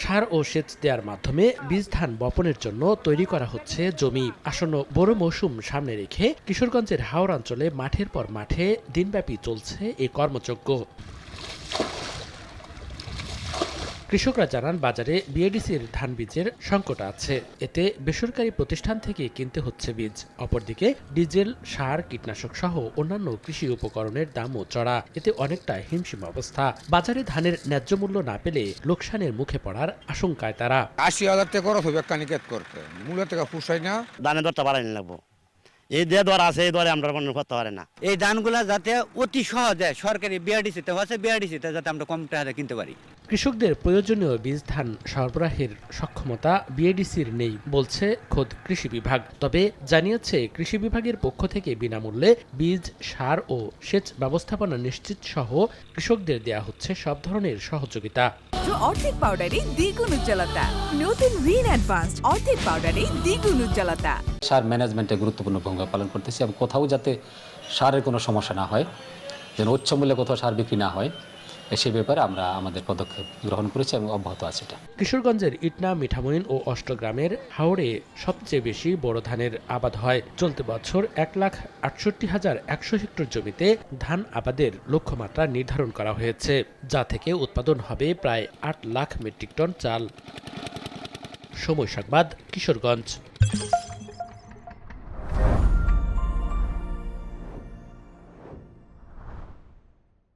সার ও সেচ দেওয়ার মাধ্যমে বীজ ধান বপনের জন্য তৈরি করা হচ্ছে জমি। আসন্ন বোরো মৌসুম সামনে রেখে কিশোরগঞ্জের হাওর অঞ্চলে মাঠের পর মাঠে দিনব্যাপী চলছে এই কর্মযজ্ঞ। কৃষকরা জানান, বাজারে বিএডিসির ধান বীজের সংকট আছে, এতে বেসরকারি প্রতিষ্ঠান থেকে কিনতে হচ্ছে বীজ। অপরদিকে ডিজেল, সার, কীটনাশক সহ অন্যান্য কৃষি উপকরণের দামও চড়া, এতে অনেকটা হিমশিম অবস্থা। বাজারে ধানের ন্যায্য মূল্য না পেলে লোকসানের মুখে পড়ার আশঙ্কায় তারা। ৮০,০০০ টাকা খরচ হবে কানিকেত করতে, মূল্য টাকা পুষায় না। ধানের দরটা বাড়াই লাগবো, এই যে দর আছে এই দরে আমরা করতে পারি না। এই ধানগুলা যাতে অতি সহজে সরকারি বিআরডিসিতে হচ্ছে, বিআরডিসিতে যাতে আমরা কম টাকায় কিনতে পারি। কৃষকদের প্রয়োজনীয় বীজ ধান সরবরাহের সক্ষমতা বিএডিসির নেই বলছে খোদ কৃষি বিভাগ। তবে জানিয়েছে কৃষি বিভাগের পক্ষ থেকে বিনামূল্যে বীজ, সার ও সেচ ব্যবস্থাপনা নিশ্চিত সহ কৃষকদের দেয়া হচ্ছে সব ধরনের সহযোগিতা। অর্ধেক পাউডারে দ্বিগুণ উজ্জ্বলতা, নতুন রিন অ্যাডভান্সড অর্ধেক পাউডারে দ্বিগুণ উজ্জ্বলতা। সার ম্যানেজমেন্টে গুরুত্বপূর্ণ ভূমিকা পালন করতেছি এবং কোথাও যাতে সারের কোনো সমস্যা না হয়, যেন উচ্চ মূল্যে কোথাও সার বিক্রি না হয়, সে ব্যাপারে আমরা আমাদের পদক্ষেপ গ্রহণ করেছি এবং অব্যাহত আছে এটা। কিশোরগঞ্জের ইটনা, মিঠামইন ও অষ্টগ্রামের হাওড়ে সবচেয়ে বেশি বোরো ধানের আবাদ হয়। চলতি বছর ১,৬৮,১০০ হেক্টর জমিতে ধান আবাদের লক্ষ্যমাত্রা নির্ধারণ করা হয়েছে, যা থেকে উৎপাদন হবে প্রায় ৮ লাখ মেট্রিক টন চাল। সময় সংবাদ, কিশোরগঞ্জ।